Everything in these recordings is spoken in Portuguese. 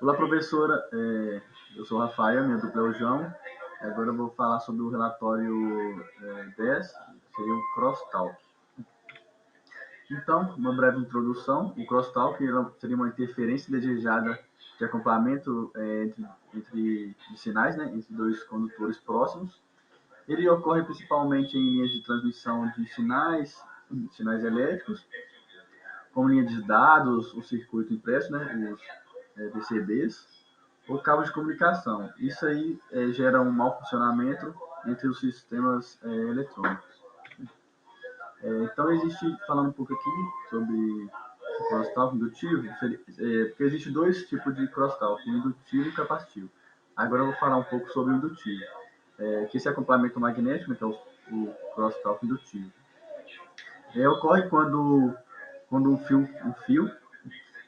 Olá, professora. Eu sou o Rafael, minha dupla é o João. Agora eu vou falar sobre o relatório 10, que seria o Crosstalk. Então, uma breve introdução. O Crosstalk seria uma interferência desejada de acoplamento entre sinais, né, entre dois condutores próximos. Ele ocorre principalmente em linhas de transmissão de sinais elétricos, como linha de dados, o circuito impresso, né, os PCBs, ou cabo de comunicação. Isso aí gera um mau funcionamento entre os sistemas eletrônicos. Então, falando um pouco aqui sobre o crosstalk indutivo, porque existem dois tipos de crosstalk, o indutivo e o capacitivo. Agora eu vou falar um pouco sobre o indutivo, que esse acoplamento magnético, que é o crosstalk indutivo. Ocorre quando um fio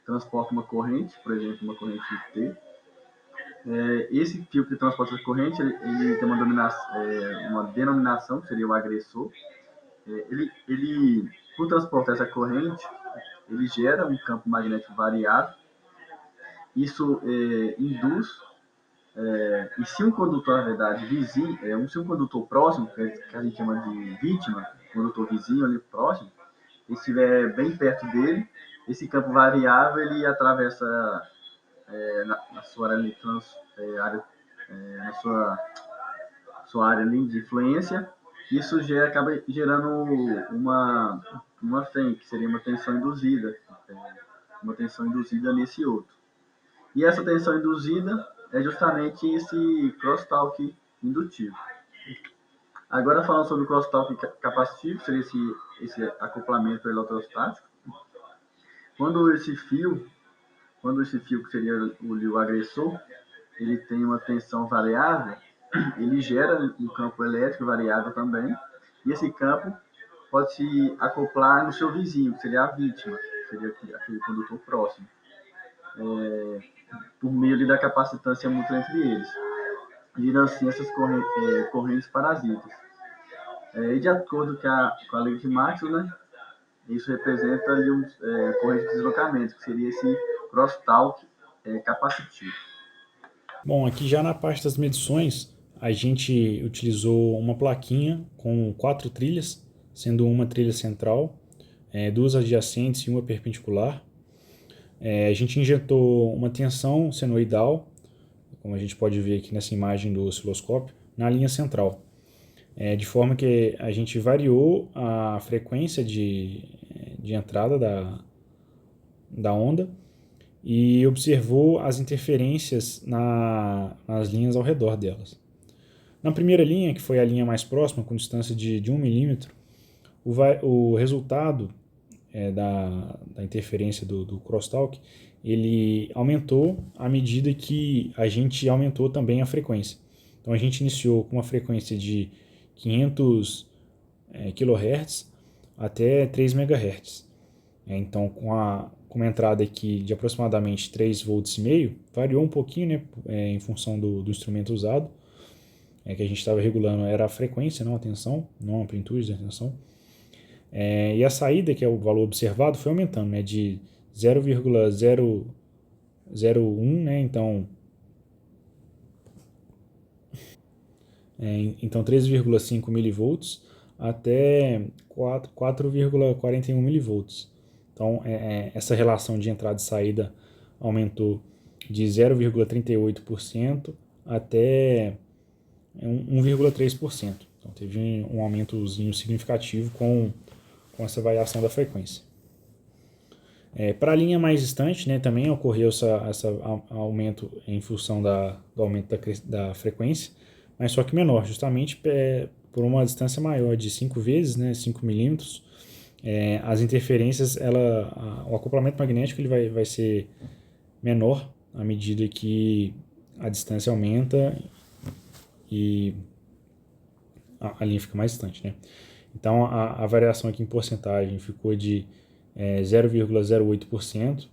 transporta uma corrente, por exemplo, uma corrente T. Esse fio que transporta essa corrente, ele tem uma denominação, que seria o agressor. Por transportar essa corrente, ele gera um campo magnético variável. Isso induz, e se um condutor, na verdade, vizinho, se um condutor próximo, que a gente chama de vítima, condutor vizinho ali próximo, ele estiver bem perto dele, esse campo variável ele atravessa na sua área, na sua área de influência. Isso acaba gerando uma FEM, que seria uma tensão induzida nesse outro. E essa tensão induzida é justamente esse crosstalk indutivo. Agora, falando sobre o crosstalk capacitivo, seria esse acoplamento eletrostático. Quando esse fio, que seria o agressor, ele tem uma tensão variável, ele gera um campo elétrico variável também, e esse campo pode se acoplar no seu vizinho, que seria a vítima, que seria aquele condutor próximo, por meio da capacitância mútua entre eles, gerando assim essas correntes parasitas. E de acordo com a lei de Maxwell, né, isso representa ali corrente de deslocamento, que seria esse crosstalk capacitivo. Bom, aqui já na parte das medições, a gente utilizou uma plaquinha com 4 trilhas, sendo uma trilha central, 2 adjacentes e uma perpendicular. A gente injetou uma tensão senoidal, como a gente pode ver aqui nessa imagem do osciloscópio, na linha central. De forma que a gente variou a frequência de entrada da onda e observou as interferências nas linhas ao redor delas. Na primeira linha, que foi a linha mais próxima, com distância de 1 milímetro, o resultado da interferência do crosstalk, ele aumentou à medida que a gente aumentou também a frequência. Então a gente iniciou com uma frequência de 500 kHz até 3 MHz. Então com uma entrada aqui de aproximadamente 3,5 volts, variou um pouquinho, né, em função do instrumento usado, que a gente estava regulando era a frequência, não a tensão, não a amplitude da tensão. E a saída, que é o valor observado, foi aumentando, né, de 0,001, né, então 3,5 milivolts até 4,41 milivolts. Então, essa relação de entrada e saída aumentou de 0,38% até 1,3%. Então, teve um aumentozinho significativo com essa variação da frequência. Para a linha mais distante, né, também ocorreu esse aumento em função do aumento da frequência, mas só que menor, justamente por uma distância maior de 5 vezes, né, 5 milímetros. As interferências, o acoplamento magnético ele vai ser menor à medida que a distância aumenta e a linha fica mais distante, né? Então a variação aqui em porcentagem ficou de 0,08%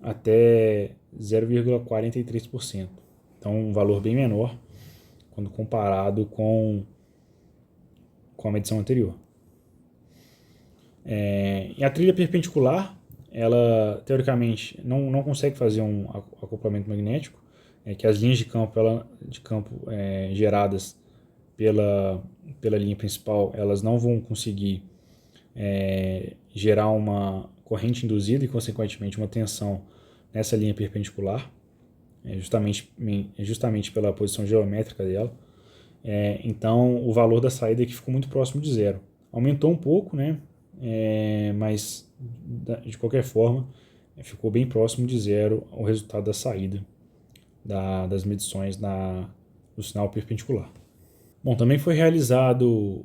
até 0,43%. Então um valor bem menor quando comparado com a medição anterior. E a trilha perpendicular, ela teoricamente não consegue fazer um acoplamento magnético, que as linhas de campo geradas pela linha principal, elas não vão conseguir gerar uma corrente induzida e, consequentemente, uma tensão nessa linha perpendicular, justamente pela posição geométrica dela. Então, o valor da saída aqui ficou muito próximo de zero. Aumentou um pouco, né? Mas, de qualquer forma, ficou bem próximo de zero o resultado da saída das medições do sinal perpendicular. Bom, também foi realizado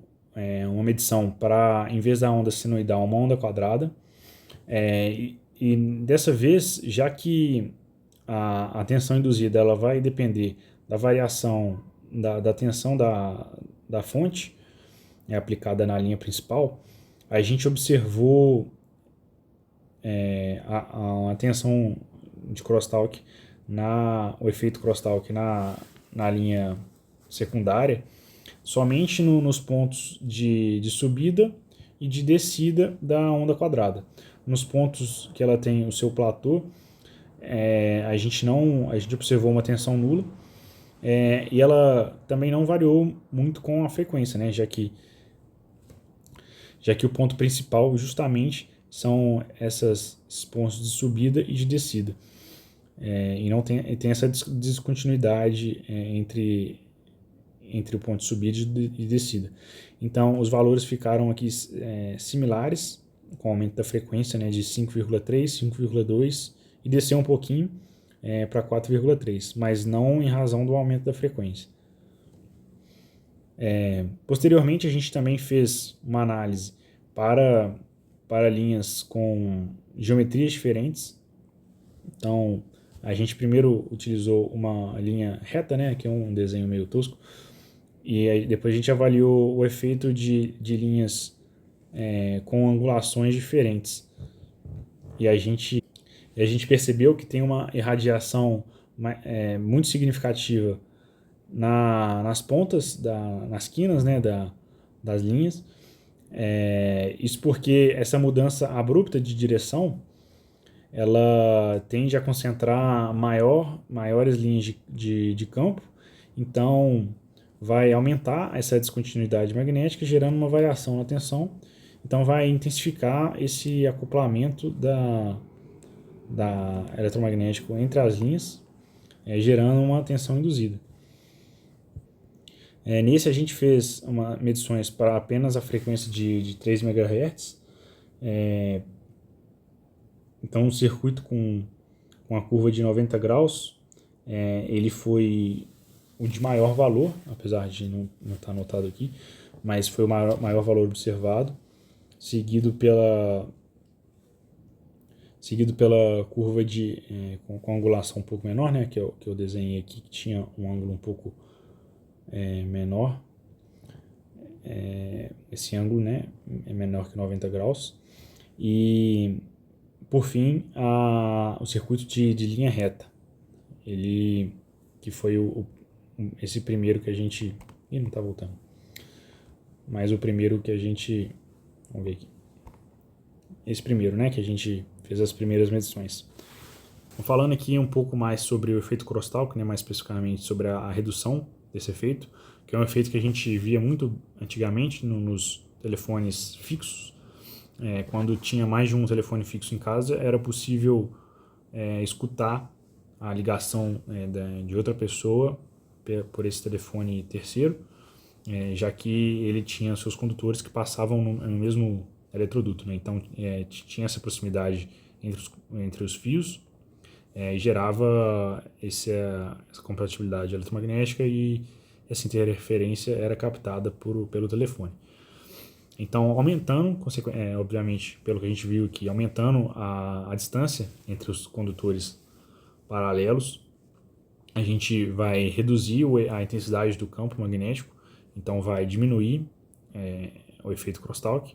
uma medição para, em vez da onda senoidal, uma onda quadrada. E dessa vez, já que a tensão induzida ela vai depender da variação da tensão da fonte aplicada na linha principal, a gente observou a tensão de crosstalk, o efeito crosstalk na linha secundária, somente nos pontos de subida e de descida da onda quadrada. Nos pontos que ela tem o seu platô, a gente observou uma tensão nula, e ela também não variou muito com a frequência, né, já que o ponto principal justamente são esses pontos de subida e de descida. E não tem essa descontinuidade entre o ponto de subida e descida. Então, os valores ficaram aqui similares, com o aumento da frequência, né, de 5,3, 5,2, e desceu um pouquinho para 4,3, mas não em razão do aumento da frequência. Posteriormente, a gente também fez uma análise para linhas com geometrias diferentes. Então, a gente primeiro utilizou uma linha reta, né, que é um desenho meio tosco, e aí depois a gente avaliou o efeito de linhas com angulações diferentes. E a gente percebeu que tem uma irradiação muito significativa nas pontas, nas quinas, né, das linhas. Isso porque essa mudança abrupta de direção ela tende a concentrar maiores linhas de campo, então vai aumentar essa descontinuidade magnética, gerando uma variação na tensão, então vai intensificar esse acoplamento da eletromagnético entre as linhas, gerando uma tensão induzida. Nesse a gente fez medições para apenas a frequência de 3 MHz, então um circuito com a curva de 90 graus, ele foi o de maior valor, apesar de não estar anotado aqui, mas foi o maior valor observado, seguido pela curva com angulação um pouco menor, né, que eu desenhei aqui, que tinha um ângulo um pouco menor. Esse ângulo, né, é menor que 90 graus. E, por fim, o circuito de linha reta. Ele que foi esse primeiro que a gente... Ih, não está voltando. Mas o primeiro que a gente... Vamos ver aqui. Esse primeiro, né, que a gente fez as primeiras medições. Falando aqui um pouco mais sobre o efeito crosstalk, né, mais especificamente sobre a redução desse efeito, que é um efeito que a gente via muito antigamente nos telefones fixos. Quando tinha mais de um telefone fixo em casa, era possível escutar a ligação de outra pessoa por esse telefone terceiro, já que ele tinha seus condutores que passavam no mesmo eletroduto, né? Então tinha essa proximidade entre os fios, e gerava essa compatibilidade eletromagnética, e essa interferência era captada pelo telefone. Então, aumentando, obviamente, pelo que a gente viu aqui, aumentando a distância entre os condutores paralelos, a gente vai reduzir a intensidade do campo magnético, então vai diminuir o efeito crosstalk.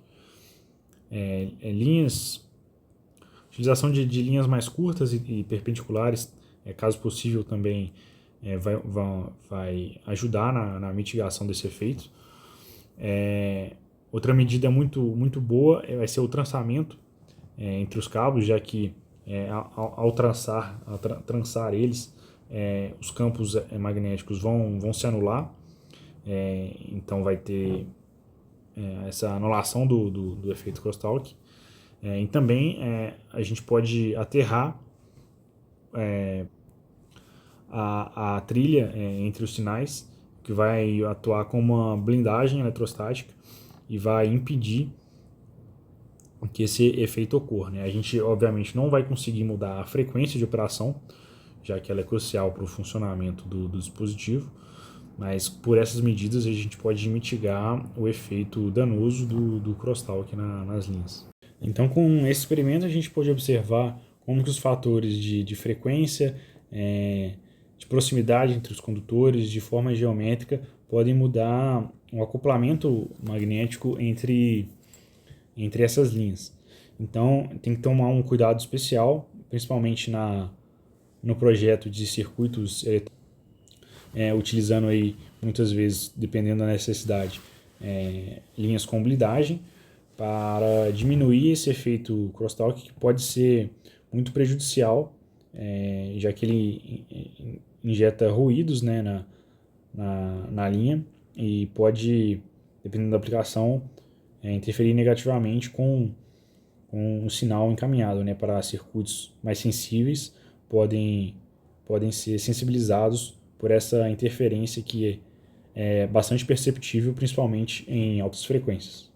Utilização de linhas mais curtas e perpendiculares, caso possível, também vai ajudar na mitigação desse efeito. Outra medida muito, muito boa vai ser o trançamento entre os cabos, já que ao trançar eles, os campos magnéticos vão se anular, então vai ter essa anulação do efeito crosstalk. E também a gente pode aterrar a trilha entre os sinais, que vai atuar como uma blindagem eletrostática e vai impedir que esse efeito ocorra, né? A gente, obviamente, não vai conseguir mudar a frequência de operação, já que ela é crucial para o funcionamento do dispositivo, mas por essas medidas a gente pode mitigar o efeito danoso do crosstalk nas linhas. Então, com esse experimento, a gente pode observar como que os fatores de frequência, de proximidade entre os condutores, de forma geométrica, podem mudar o acoplamento magnético entre essas linhas. Então, tem que tomar um cuidado especial, principalmente no projeto de circuitos utilizando aí, muitas vezes, dependendo da necessidade, linhas com blindagem, para diminuir esse efeito crosstalk, que pode ser muito prejudicial, já que ele injeta ruídos, né, na linha e pode, dependendo da aplicação, interferir negativamente com o sinal encaminhado, né, para circuitos mais sensíveis, podem ser sensibilizados por essa interferência que é bastante perceptível, principalmente em altas frequências.